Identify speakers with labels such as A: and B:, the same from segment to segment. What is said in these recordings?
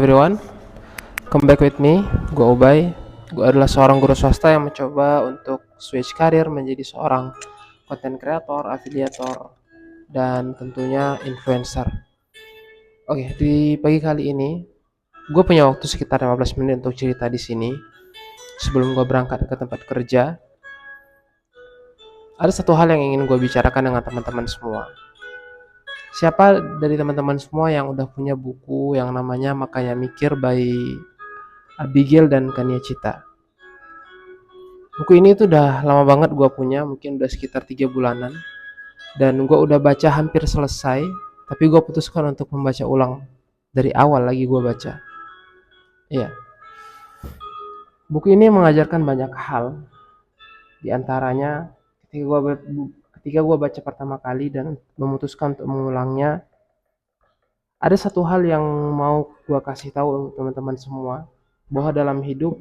A: Everyone, come back with me. Gue Ubay. Gue adalah seorang guru swasta yang mencoba untuk switch karir menjadi seorang content creator, afiliator, dan tentunya influencer. Oke, di pagi kali ini, gue punya waktu sekitar 15 menit untuk cerita di sini. Sebelum gue berangkat ke tempat kerja, ada satu hal yang ingin gue bicarakan dengan teman-teman semua. Siapa dari teman-teman semua yang udah punya buku yang namanya Makanya Mikir by Abigail dan Kania Cita? Buku ini tuh udah lama banget gue punya, mungkin udah sekitar 3 bulanan. Dan gue udah baca hampir selesai, tapi gue putuskan untuk membaca ulang. Dari awal lagi gue baca. Iya, buku ini mengajarkan banyak hal. Di antaranya ketika gue baca pertama kali dan memutuskan untuk mengulangnya, ada satu hal yang mau gue kasih tahu teman-teman semua, bahwa dalam hidup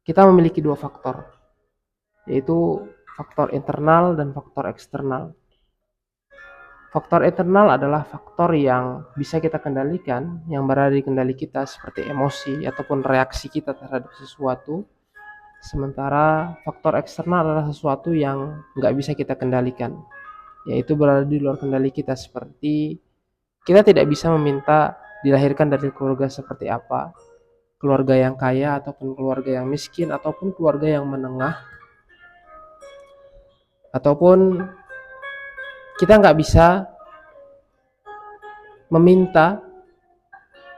A: kita memiliki dua faktor, yaitu faktor internal dan faktor eksternal. Faktor internal adalah faktor yang bisa kita kendalikan, yang berada di kendali kita seperti emosi ataupun reaksi kita terhadap sesuatu. Sementara faktor eksternal adalah sesuatu yang nggak bisa kita kendalikan, yaitu berada di luar kendali kita, seperti kita tidak bisa meminta dilahirkan dari keluarga seperti apa, keluarga yang kaya ataupun keluarga yang miskin ataupun keluarga yang menengah, ataupun kita nggak bisa meminta,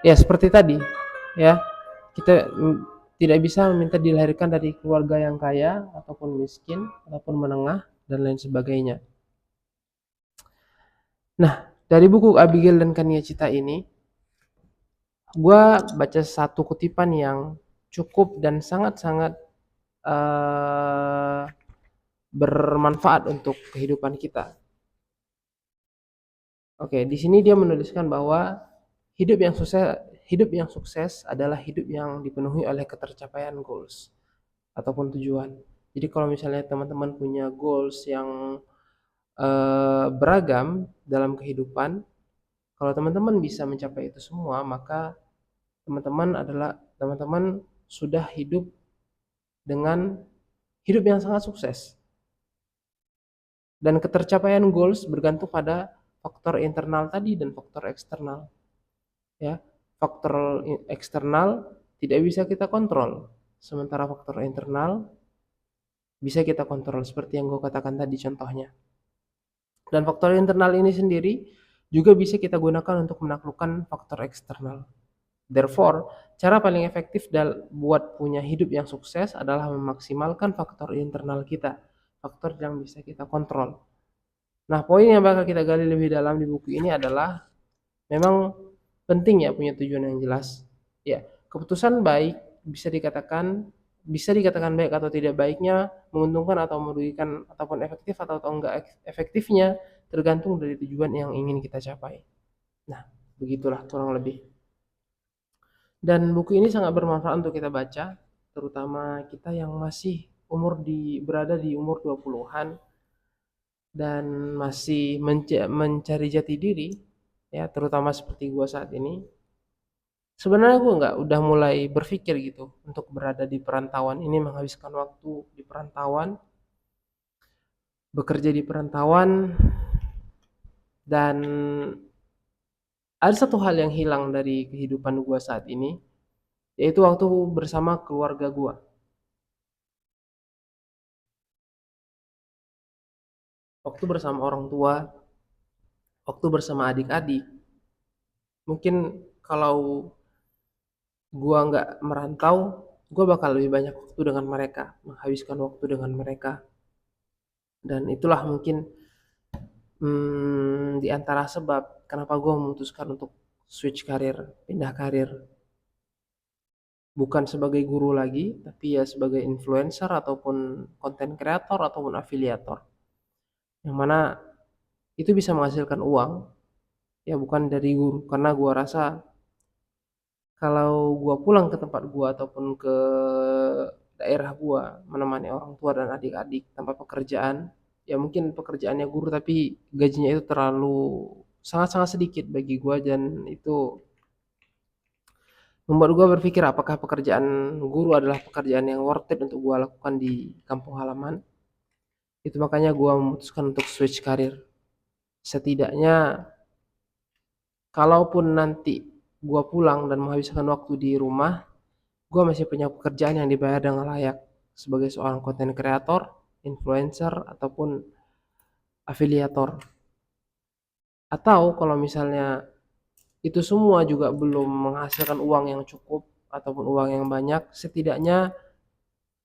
A: ya seperti tadi ya, kita tidak bisa meminta dilahirkan dari keluarga yang kaya ataupun miskin ataupun menengah dan lain sebagainya. Nah, dari buku Abigail dan Kania Cita ini, gue baca satu kutipan yang cukup dan sangat-sangat bermanfaat untuk kehidupan kita. Oke, di sini dia menuliskan bahwa hidup yang sukses adalah hidup yang dipenuhi oleh ketercapaian goals ataupun tujuan. Jadi kalau misalnya teman-teman punya goals yang beragam dalam kehidupan, kalau teman-teman bisa mencapai itu semua, maka teman-teman sudah hidup dengan hidup yang sangat sukses. Dan ketercapaian goals bergantung pada faktor internal tadi dan faktor eksternal. Ya, faktor eksternal tidak bisa kita kontrol, sementara faktor internal bisa kita kontrol, seperti yang gue katakan tadi contohnya. Dan faktor internal ini sendiri juga bisa kita gunakan untuk menaklukkan faktor eksternal. Therefore, cara paling efektif buat punya hidup yang sukses adalah memaksimalkan faktor internal kita, faktor yang bisa kita kontrol. Nah, poin yang bakal kita gali lebih dalam di buku ini adalah memang penting ya punya tujuan yang jelas. Ya, keputusan baik bisa dikatakan baik atau tidak baiknya, menguntungkan atau merugikan, ataupun efektif atau enggak efektifnya, tergantung dari tujuan yang ingin kita capai. Nah, begitulah kurang lebih. Dan buku ini sangat bermanfaat untuk kita baca, terutama kita yang masih berada di umur 20-an dan masih mencari jati diri, ya terutama seperti gue saat ini. Sebenarnya gue udah mulai berpikir gitu untuk berada di perantauan ini, menghabiskan waktu di perantauan, bekerja di perantauan, dan ada satu hal yang hilang dari kehidupan gue saat ini, yaitu waktu bersama keluarga gue. Waktu bersama orang tua, waktu bersama adik-adik. Mungkin kalau gue nggak merantau, gue bakal lebih banyak waktu dengan mereka, menghabiskan waktu dengan mereka. Dan itulah mungkin di antara sebab kenapa gue memutuskan untuk switch karir, pindah karir. Bukan sebagai guru lagi, tapi ya sebagai influencer ataupun content creator ataupun afiliator. Yang mana itu bisa menghasilkan uang, ya bukan dari guru. Karena gue rasa kalau gue pulang ke tempat gue ataupun ke daerah gue menemani orang tua dan adik-adik tanpa pekerjaan, ya mungkin pekerjaannya guru tapi gajinya itu terlalu sangat-sangat sedikit bagi gue, dan itu membuat gue berpikir apakah pekerjaan guru adalah pekerjaan yang worth it untuk gue lakukan di kampung halaman. Itu makanya gue memutuskan untuk switch karir. Setidaknya kalaupun nanti gue pulang dan menghabiskan waktu di rumah, gue masih punya pekerjaan yang dibayar dengan layak sebagai seorang content creator, influencer, ataupun afiliator. Atau kalau misalnya itu semua juga belum menghasilkan uang yang cukup ataupun uang yang banyak, setidaknya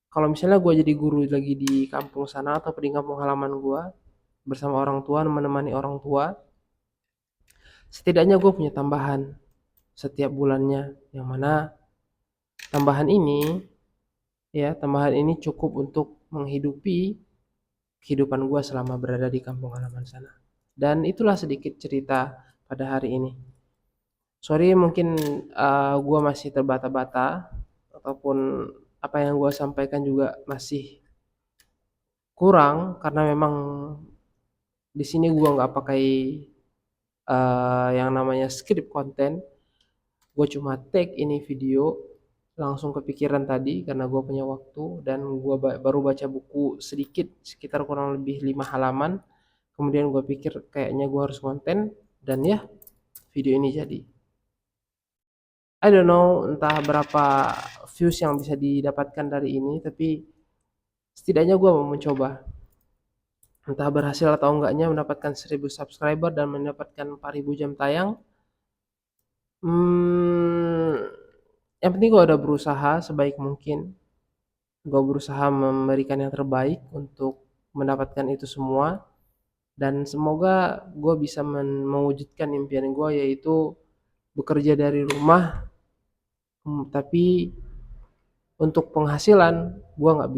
A: kalau misalnya gue jadi guru lagi di kampung sana atau di kampung halaman gue bersama orang tua, menemani orang tua, setidaknya gue punya tambahan setiap bulannya, yang mana tambahan ini tambahan ini cukup untuk menghidupi kehidupan gue selama berada di kampung halaman sana. Dan itulah sedikit cerita pada hari ini. Sorry mungkin gue masih terbata-bata ataupun apa yang gue sampaikan juga masih kurang karena memang di sini gue nggak pakai yang namanya script konten. Gue cuma take ini video langsung kepikiran tadi karena gue punya waktu dan gue baru baca buku sedikit sekitar kurang lebih 5 halaman. Kemudian gue pikir kayaknya gue harus konten dan ya video ini jadi. I don't know entah berapa views yang bisa didapatkan dari ini, tapi setidaknya gue mau mencoba. Entah berhasil atau enggaknya mendapatkan 1000 subscriber dan mendapatkan 4000 jam tayang. Yang penting gue udah berusaha sebaik mungkin. Gue berusaha memberikan yang terbaik untuk mendapatkan itu semua. Dan semoga gue bisa mewujudkan impian gue, yaitu bekerja dari rumah. Tapi untuk penghasilan gue nggak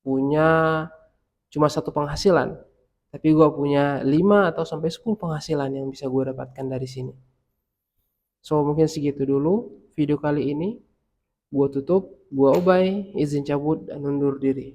A: punya cuma satu penghasilan, tapi gue punya 5 atau sampai 10 penghasilan yang bisa gue dapatkan dari sini. So mungkin segitu dulu video kali ini. Gue tutup, gue Ubay, izin cabut dan undur diri.